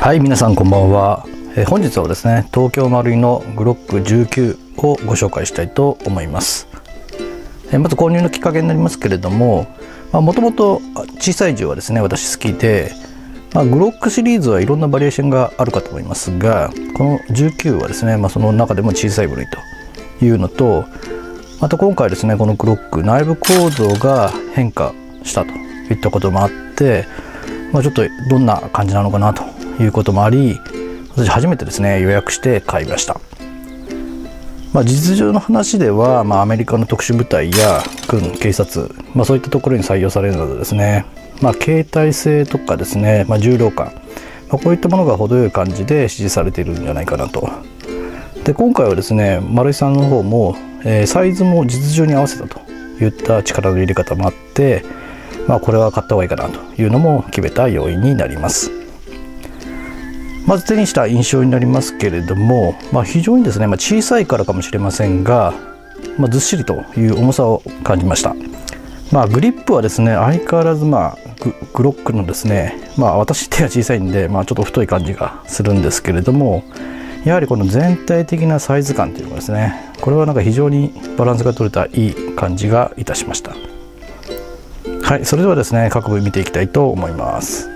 はい、皆さんこんばんは。本日はですね、東京マルイのグロック19をご紹介したいと思います。まず購入のきっかけになりますけれども、もともと小さい銃はですね、私好きで、グロックシリーズはいろんなバリエーションがあるかと思いますが、この19はですね、その中でも小さい部類というのと、また今回ですね、このグロック内部構造が変化したといったこともあって、ちょっとどんな感じなのかなということもあり、私初めてですね予約して買いました。実情の話では、アメリカの特殊部隊や軍、警察、そういったところに採用されるなどですね、携帯性とかですね、重量感、こういったものが程よい感じで支持されているんじゃないかなと。で今回はですね、マルイさんの方も、サイズも実情に合わせたといった力の入れ方もあって、これは買った方がいいかなというのも決めた要因になります。まず手にした印象になりますけれども、非常にですね、小さいからかもしれませんが、ずっしりという重さを感じました。グリップはですね、相変わらずグロックのですね、私手が小さいんで、ちょっと太い感じがするんですけれども、やはりこの全体的なサイズ感というのがですね、これは非常にバランスが取れたいい感じがいたしました。はい、それではですね、各部見ていきたいと思います。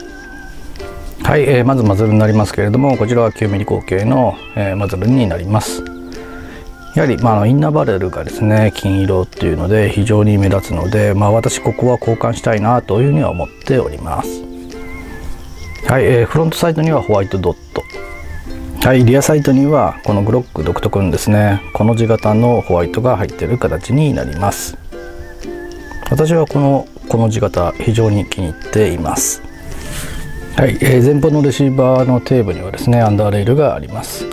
はい、まずマズルになりますけれども、こちらは 9mm 口径の、マズルになります。やはり、インナーバレルがですね金色っていうので非常に目立つので、私ここは交換したいなというふうには思っております。はい、フロントサイドにはホワイトドット。はい、リアサイドにはこのグロック独特のですねこの字型のホワイトが入っている形になります。私はこの字型非常に気に入っています。はい、前方のレシーバーの底部にはですねアンダーレイルがあります。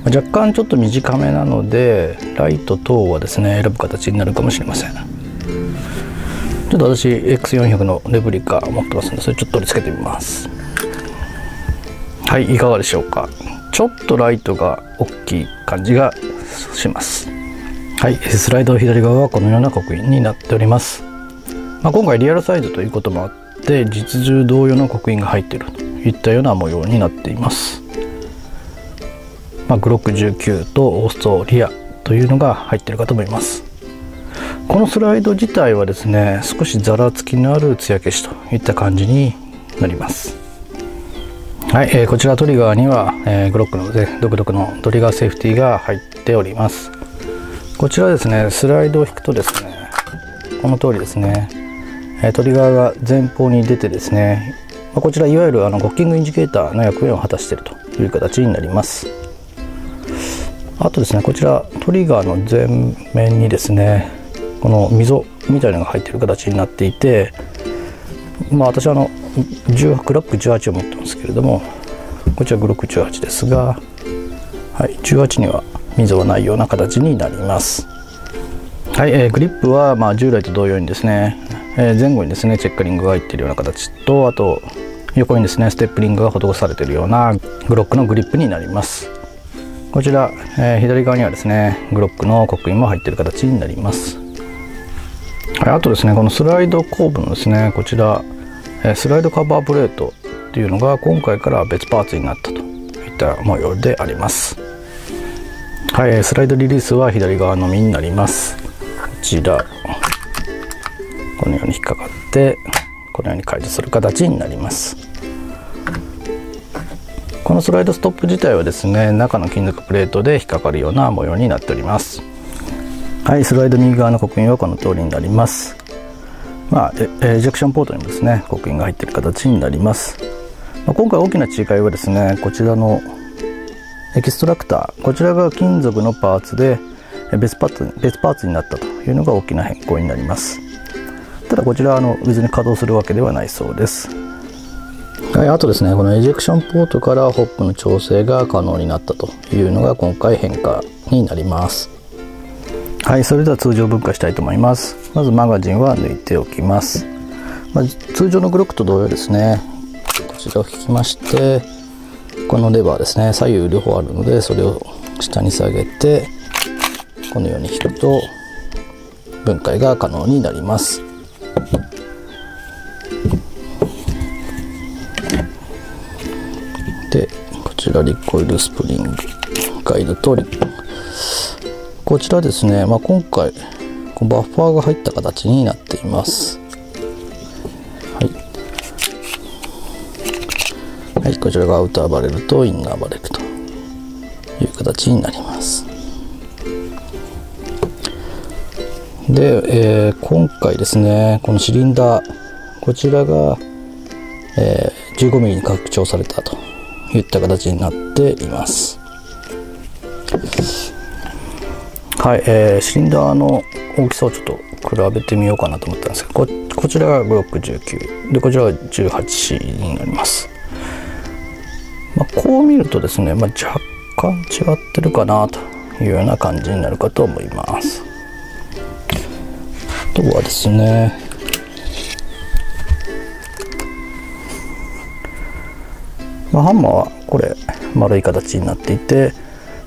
若干ちょっと短めなのでライト等はですね選ぶ形になるかもしれません。ちょっと私 X400 のレプリカ持ってますので、それちょっと取り付けてみます。はい、いかがでしょうか。ちょっとライトが大きい感じがします。はい、スライド左側はこのような刻印になっております。今回リアルサイズということもあって実銃同様の刻印が入っているといったような模様になっています。グロック19とオーストリアというのが入っているかと思います。このスライド自体はですね少しざらつきのある艶消しといった感じになります。はい、こちらトリガーには、グロックの独特のトリガーセーフティーが入っております。こちらですねスライドを引くとですねこの通りですね、トリガーが前方に出てですね、こちらいわゆるゴッキングインジケーターの役割を果たしているという形になります。あとですねこちらトリガーの前面にですねこの溝みたいなのが入っている形になっていて、私はグロック18を持ってますけれども、こちらグロック18ですが、はい、18には溝はないような形になります。はい、グリップは従来と同様にですね、前後にですねチェッカリングが入っているような形と、あと横にですねステップリングが施されているようなグロックのグリップになります。こちら、左側にはですねグロックの刻印も入っている形になります。はい、あとですねこのスライド後部のですねこちらスライドカバープレートっていうのが今回から別パーツになったといった模様であります。はい、スライドリリースは左側のみになります。こちらこのように引っかかってこのように解除する形になります。このスライドストップ自体はですね中の金属プレートで引っかかるような模様になっております。はい、スライド右側の刻印はこの通りになります。エジェクションポートにもですね刻印が入っている形になります。今回大きな違いはですねこちらのエキストラクター、こちらが金属のパーツで別パーツになったというのが大きな変更になります。ただこちらは別に稼働するわけではないそうです。はい、あとですねこのエジェクションポートからホップの調整が可能になったというのが今回変化になります。はい、それでは通常分解したいと思います。まずマガジンは抜いておきます。通常のグロックと同様ですねこちらを引きまして、このレバーですね左右両方あるのでそれを下に下げてこのように引くと分解が可能になります。でちらリコイルスプリングガイドとこちらですね、今回バッファーが入った形になっています。はい、こちらがアウターバレルとインナーバレルという形になります。で、今回ですね、このシリンダー、こちらが、15mm に拡張されたといった形になっています。はい、シリンダーの大きさをちょっと比べてみようかなと思ったんですけど、こちらがグロック19で、こちらが 18C になります。こう見るとですね、若干違ってるかなというような感じになるかと思います。あとはですね、ハンマーはこれ丸い形になっていて、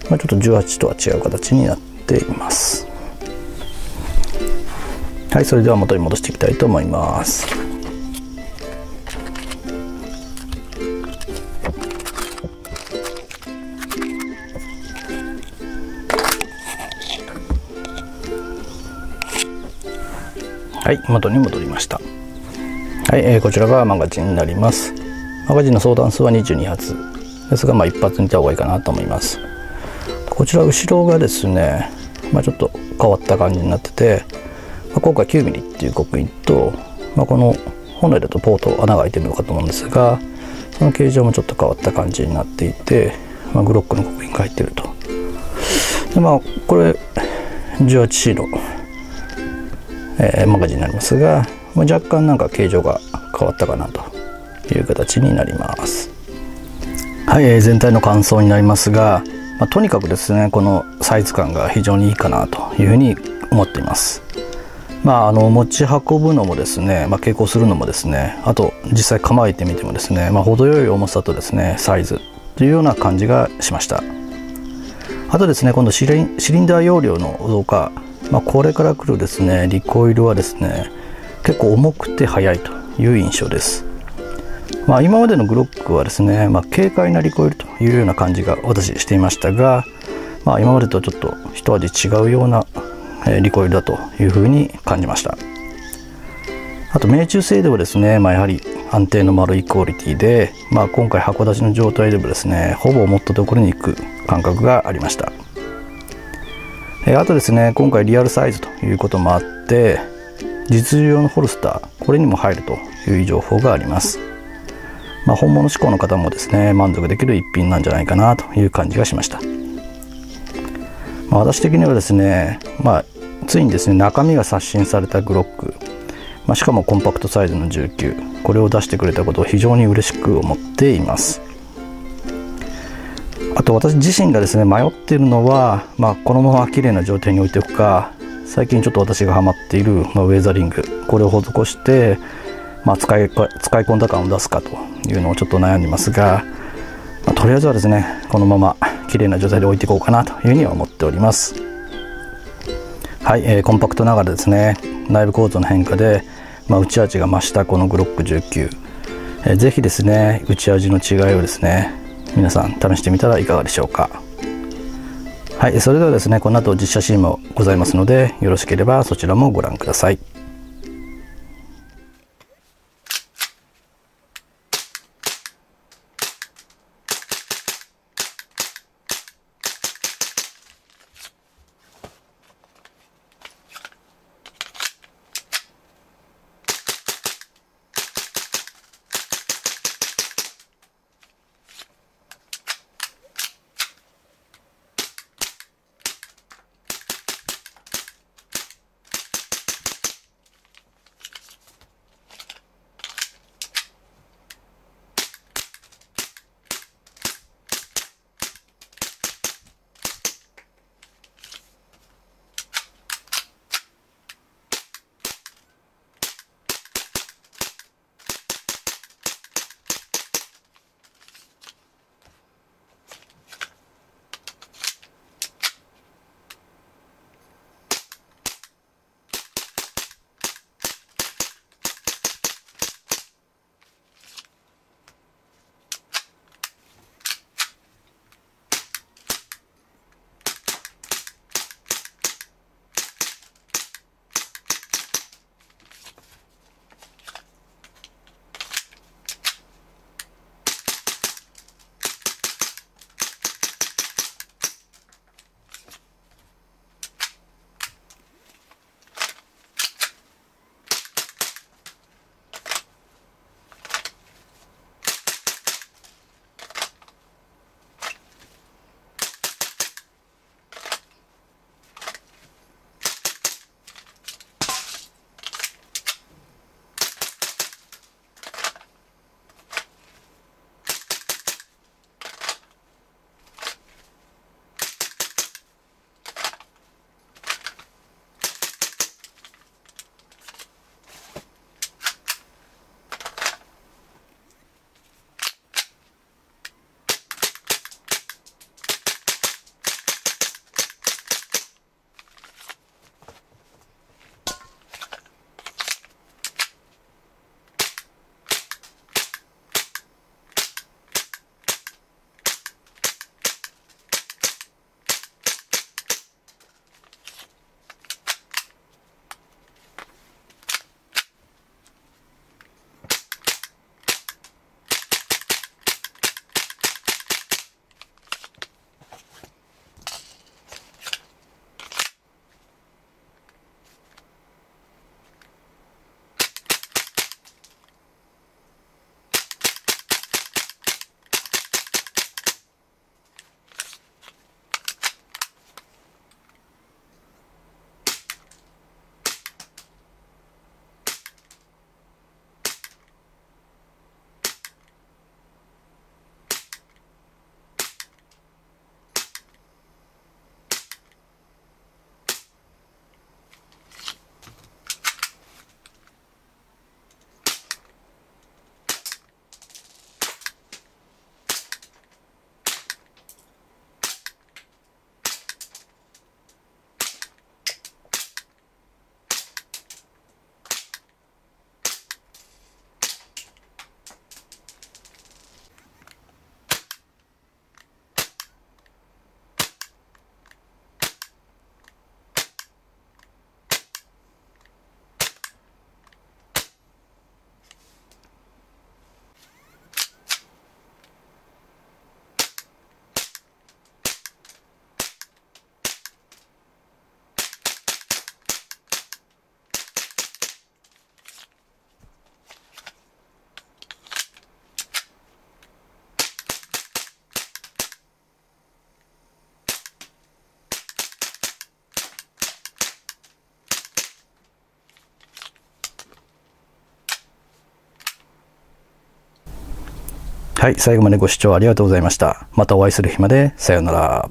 ちょっと18とは違う形になっています。はい、それでは元に戻していきたいと思います。はい、元に戻りました。はい、こちらがマガジンになります。マガジンの相談数は22発ですが、1発見た方がいいかなと思います。こちら後ろがですね、ちょっと変わった感じになってて、今回 9mm っていう刻印と、この本来だとポート穴が開いてるのかと思うんですが、その形状もちょっと変わった感じになっていて、グロックの刻印が入ってると。でこれ 18C のマガジンになりますが、若干なんか形状が変わったかなという形になります。はい、全体の感想になりますが、とにかくですね、このサイズ感が非常にいいかなというふうに思っています。持ち運ぶのもですね、携行するのもですね、あと実際構えてみてもですね、程よい重さとですねサイズというような感じがしました。あとですね、今度シリンダー容量の増加、これから来るですねリコイルはですね結構重くて速いという印象です。今までのグロックはですね、軽快なリコイルというような感じが私していましたが、今までとちょっと一味違うようなリコイルだというふうに感じました。あと命中精度はですね、やはり安定の丸いクオリティで、今回箱出しの状態でもですねほぼ思ったところに行く感覚がありました。あとですね、今回リアルサイズということもあって実用のホルスター、これにも入るという情報があります。本物志向の方もですね満足できる一品なんじゃないかなという感じがしました。私的にはですね、ついにですね中身が刷新されたグロック、しかもコンパクトサイズの19、これを出してくれたことを非常に嬉しく思っています。あと私自身がですね迷っているのは、このまま綺麗な状態に置いておくか、最近ちょっと私がハマっている、ウェザリング、これを施して、使い込んだ感を出すかというのをちょっと悩んでますが、とりあえずはですねこのまま綺麗な状態で置いていこうかなというふうには思っております。はい、コンパクトながらですね内部構造の変化で、打ち味が増したこのグロック19、ぜひですね打ち味の違いをですね皆さん試してみたらいかがでしょうか。はい、それではですねこの後実写シーンもございますので、よろしければそちらもご覧ください。はい、最後までご視聴ありがとうございました。またお会いする日まで。さようなら。